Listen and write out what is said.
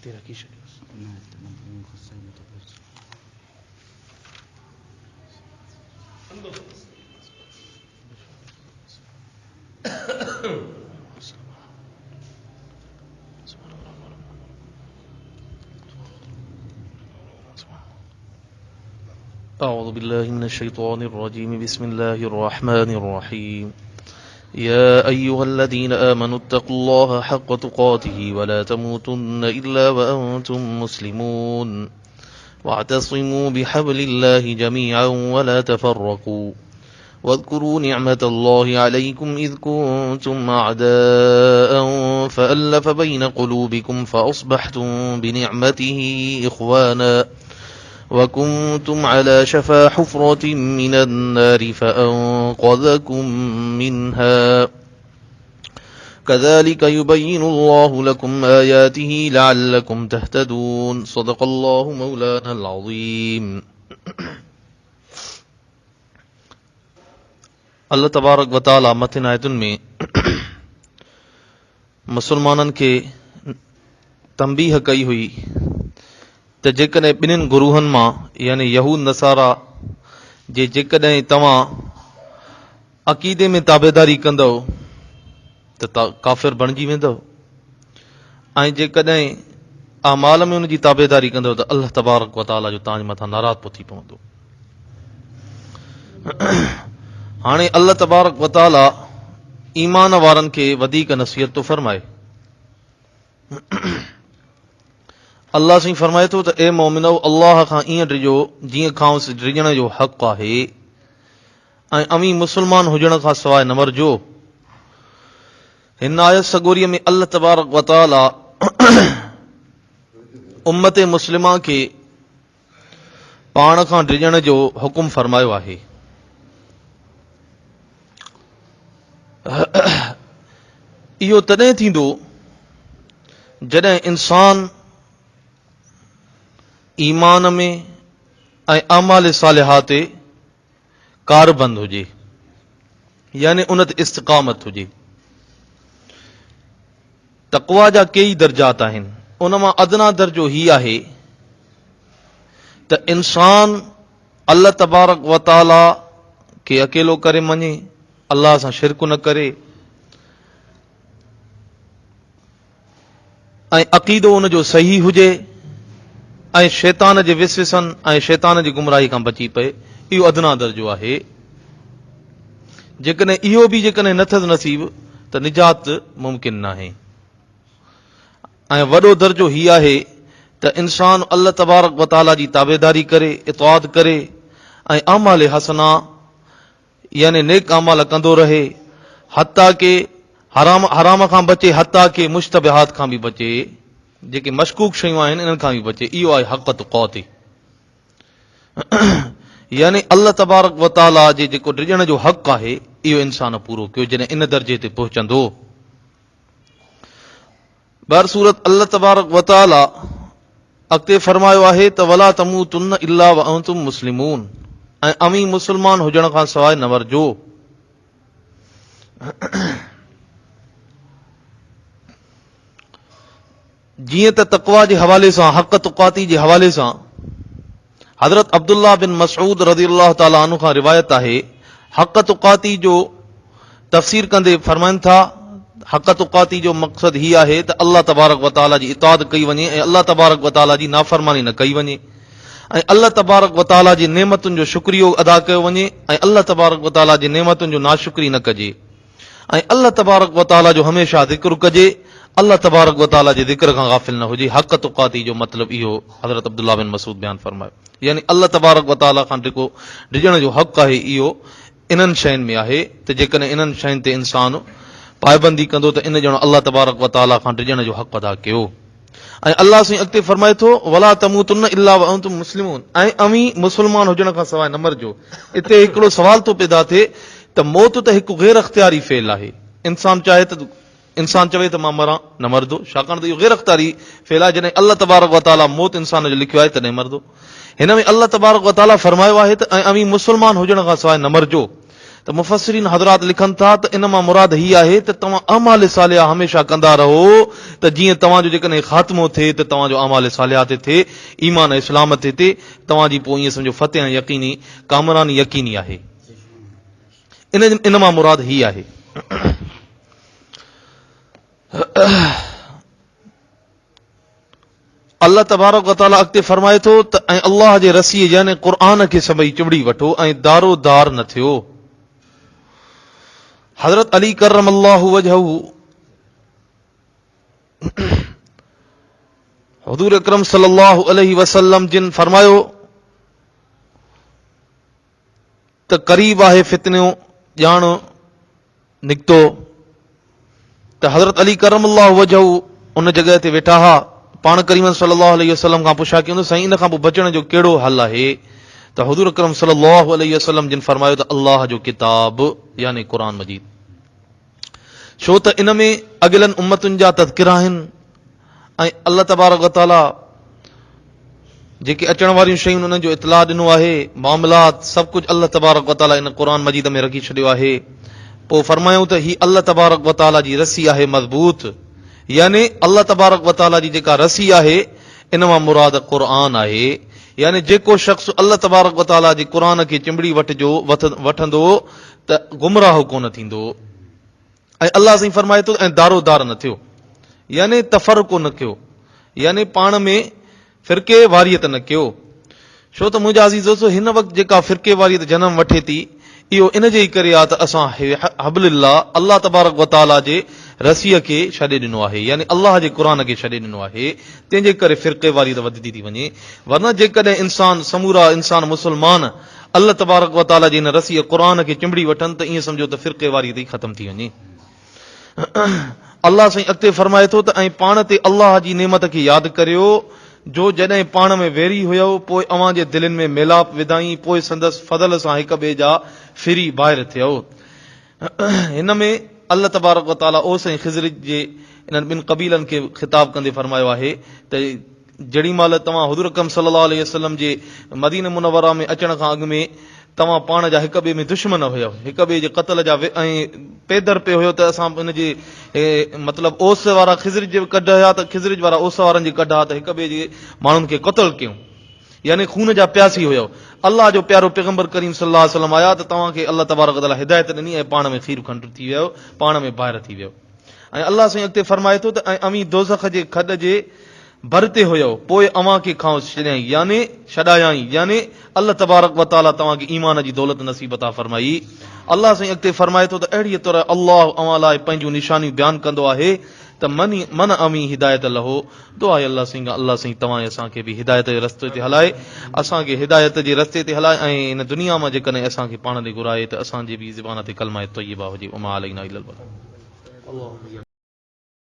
रखी أعوذ بالله من الشيطان الرجيم بسم الله الرحمن الرحيم يا أيها الذين آمنوا اتقوا الله حق تقاته ولا تموتن إلا وأنتم مسلمون واعتصموا بحبل الله جميعا ولا تفرقوا واذكروا نعمة الله عليكم إذ كنتم أعداء فألف بين قلوبكم فأصبحتم بنعمته إخوانا وكنتم على شفا حفرة من النار فأنقذكم منها كذلك يبين الله لكم آياته لعلكم تهتدون صدق الله مولانا العظيم. अल्लाह तबारक व तआला मथिन आयतुनि में मुसलमाननि खे तंबीह कई हुई त जेकॾहिं ॿिन्हिनि गुरूहनि मां यानी यहूद नसारा जे जेकॾहिं तव्हां अक़ीदे में ताबेदारी कंदव त काफ़िर बणिजी वेंदव ऐं जेकॾहिं अमाल में उनजी ताबेदारी कंदव त अल्लाह तबारक व तआला जो तव्हांजे मथां नाराज़ पोइ थी पवंदो. हाणे अल्लाह तबारक व तआला ईमान वारनि खे वधीक नसीहत थो फरमाए. अल्लाह साईं फरमाए थो त ए मोमिनो अल्लाह खां ईअं डिॼो जीअं खांसि डिॼण जो हक़ आहे ऐं अमी मुस्लमान हुजण खां सवाइ न मरिजो. हिन आयत सगोरीअ में अल्लाह तबारक व तआला उम्मत मुस्लिमा खे पाण खां डिॼण जो हुकुम फरमायो आहे. इहो तॾहिं थींदो जॾहिं इंसान ईमान में ऐं अमाल सालिहा ते कारबंद हुजे यानी उन ते इस्तिक़ामत हुजे. तक़वा जा कई दर्जात आहिनि. उन मां अदना दर्जो ही आहे त इंसान अल्लाह तबारक व तआला खे अकेलो करे मञे, अल्लाह सां शिरक न करे ऐं अक़ीदो उनजो सही हुजे ऐं शैतान जे विसविसन ऐं शैतान जी गुमराही खां बची पए. इहो अदना दर्जो आहे. जेकॾहिं इहो बि जेकॾहिं नथसि नसीब त निजात मुमकिन न आहे. ऐं वॾो दर्जो ही आहे त इंसान अल्लाह तबारक व तआला जी ताबेदारी करे, इताअत करे ऐं अमाल हसना यानी नेक अमाल कंदो रहे, हत्ता के हराम खां बचे, हत्ता के मुश्तबिहात खां बि बचे, जेके मशकूक शयूं आहिनि इन्हनि खां बि बचे. इहो आहे हक़ तुक़ाती यानी अल्लाह तबारक व तआला जे जेको डिॼण जो हक़ आहे इहो इंसान पूरो कयो जॾहिं इन दर्जे ते पहुचंदो. ॿार सूरत अल्लाह तबारक व तआला अॻिते फरमायो आहे त वला तमूतुन्न इल्ला व अंतुम मुस्लिमून ऐं अमी मुस्लमान हुजण खां सवाइ न मरिजो. जीअं त तक़वा जे हवाले सां, हक़ तुक़ाती जे हवाले सां हज़रत अब्दुल्लाह बिन मसऊद रज़ियल्लाहु ताला अन्हु खां रिवायत आहे, हक़ तुक़ाती जो तफ़सीर कंदे फरमाइनि था हक़ तुक़ाती जो मक़सद ही आहे त अल्लाह तबारक व तआला जी इताअत कई वञे ऐं अल्लाह तबारक व तआला जी नाफ़रमानी न कई वञे ऐं अल्लाह तबारक व तआला जी नेमतुनि जो शुक्रियो अदा कयो वञे ऐं अल्लाह तबारक व तआला जी नेमतुनि जो नाशुक्री न कजे ऐं अल्लाह तबारक व तआला जो हमेशा ज़िक्र कजे, अल्लाह तबारक व तआला जे ज़िक्र खां गाफ़िल न हुजे. हक़ तुक़ाती जो मतिलब इहो हज़रत अब्दुल्लाह बिन मसूद बयान फरमायो. यानी अल्लाह तबारक व तआला खां जेको डिॼण जो हक़ आहे इहो इन्हनि शयुनि में आहे त जेकॾहिं इन्हनि शयुनि ते इंसान पाबंदी कंदो त इन ॼणो अल्लाह तबारक व तआला खां डिॼण जो हक़ अदा कयो. ऐं अल्लाह साईं अॻिते फरमाए थो वला तमूतुन्न इल्ला व अंतुम मुस्लिमून ऐं अमी मुस्लमान हुजण खां सवाइ न मरिजो. हिते हिकिड़ो सवाल थो पैदा थिए त मौत त हिकु गैर अख़्तियारी फेल आहे. इंसान चवे त मां मरां न मरदो, छाकाणि त इहो गैर अख़्तियारी फेल आहे. जॾहिं अल्लाह तबारक व तआला मौत इंसान जो लिखियो आहे तॾहिं मरदो. हिन में अल्लाह तबारक व तआला फरमायो आहे त ऐं अमी मुस्लमान हुजण खां सवाइ न मरिजो. त मुफ़स्सिरीन हज़रात लिखनि था त इन मां मुराद ही आहे त तव्हां अमाल सालिहा हमेशा कंदा रहो त जीअं तव्हांजो जेकॾहिं ख़ात्मो थिए त तव्हांजो अमाल सालिहा ते थिए, ईमान इस्लाम ते थिए, तव्हांजी पोइ ईअं सम्झो फतेह यकीनी कामरानी यकीनी आहे। इन मां मुराद ही आहे। अल्लाह तबारक व तआला अॻिते फरमाए थो त ऐं अल्लाह जे रसीअ यानी क़ुर खे सभई चिबड़ी वठो ऐं दारो दार न थियो। हज़रत अली करम अल्लाहु वजहू हुज़ूर अकरम सल्लल्लाहु अलैहि वसल्लम जिन फरमायो त क़रीब आहे फितनो ॼाण निकितो त हज़रत अली करम अल्लाहु वजहू उन जॻह ते वेठा हा। पाण करीम सल्लल्लाहु अलैहि वसल्लम खां पुछा कयूं साईं इन खां पोइ बचण जो कहिड़ो हल आहे? त हुज़ूर अकरम सल्लल्लाहु अलैहि वसल्लम जिन फरमायो त अल्लाह जो किताब यानी क़ुर मजीद। छो त इन में अॻिलनि उम्मतुनि जा तज़किरा आहिनि ऐं अल्लाह तबारक व तआला जेके अचण वारियूं शयूं उन्हनि जो इतला ॾिनो आहे, मामलात सभु कुझु अल्लाह तबारक व तआला इन क़ुर मजीद में रखी छॾियो आहे। पोइ फरमायूं त ही अल्लाह तबारक व तआला जी रसी आहे मज़बूत, यानी अल्लाह तबारक व तआला जी जेका रसी आहे इन मां मुराद क़ुर आहे। यानी जेको शख़्स अल्लाह तबारक व तआला जे क़ुर खे चिंबड़ी वठंदो त गुमराह कोन थींदो। ऐं अल्लाह साईं फरमाए थो ऐं दारो दार न थियो, यानी तफ़रुक़ो न कयो, यानी पाण में फिरके वारियत न कयो। छो त मुंहिंजा अज़ीज़ दोस्तो हिन वक़्तु जेका फिरके वारियत जनम वठे थी इहो इन जे ई करे आहे त असां हबलिल्लाह अल्लाह तबारक व तआला जे रसीअ खे छॾे ॾिनो आहे, यानी अल्लाह जे क़ुर खे छॾे ॾिनो आहे। तंहिंजे करे फिरके वारियत वधंदी थी वञे। वरना जेकॾहिं समूरा इंसान मुस्लमान अल्लाह तबारक व तआला जी इन रसीअ क़ुर खे चिंबड़ी वठनि त ईअं सम्झो त फिरके वारियत ई ख़तम थी वञे। अल्लाह साईं अॻिते फरमाए थो त ऐं पाण ते अल्लाह जी नेमत खे यादि करियो जो जॾहिं पाण में वेरी हुयो पोइ अव्हां जे दिलनि में मेलाप विधाई, पोइ संदसि फज़ल सां हिक ॿिए जा फिरी ॿाहिरि थियो। हिन में अल्लाह तबारक व तआला ओ साईं ख़िज़र जे इन्हनि ॿिनि क़बीलनि खे ख़िताब कंदे फरमायो आहे त जेॾी महिल तव्हां हुज़ूर अकरम सल्लल्लाहु अलैहि वसल्लम जे मदीना मुनव्वरा में अचण खां अॻु में तव्हां पाण जा हिक ॿिए में दुश्मन हुयो, हिक ॿिए जे क़त्ल जा ऐं पैदर पे हुयो त असां इन जे मतिलबु ओस वारा ख़िज़र जे कढ हुया त ख़िज़र वारा ओस वारनि जी कढ हा त हिक ॿिए जे माण्हुनि खे क़त्ल कयूं, यानी खून जा प्यासी हुयो। अल्लाह जो प्यारो पैगंबर करीम सल्लल्लाहु अलैहि वसल्लम आया त तव्हांखे अल्लाह तबारक व तआला हिदायत ॾिनी ऐं पाण में खीर खंड थी वियो, पाण में ॿाहिरि थी वियो। ऐं अल्लाह साईं अॻिते फरमाए थो त ऐं अमी दोज़ख जे खॾ जे भर ते हुयो पोइ अव्हां खे खां छॾियईं, यानी छॾायाई, यानी अल्लाह तबारक व तआला तव्हांखे ईमान जी दौलत नसीब अता फरमाई। अल्लाह साईं अॻिते फरमाए थो त अहिड़ीअ तरह अल्लाह अव्हां लाइ पंहिंजूं निशानियूं बयानु कंदो आहे त मन अमी हिदायत लहो। दुआ आहे अल्लाह साईं तव्हां असांखे बि हिदायत जे रस्ते ते हलाए, असांखे हिदायत जे रस्ते ते हलाए ऐं हिन दुनिया मां जेकॾहिं असांखे पाण ॾे घुराए त असांजी बि ज़बान ते कलमा तय्यबा हुजे।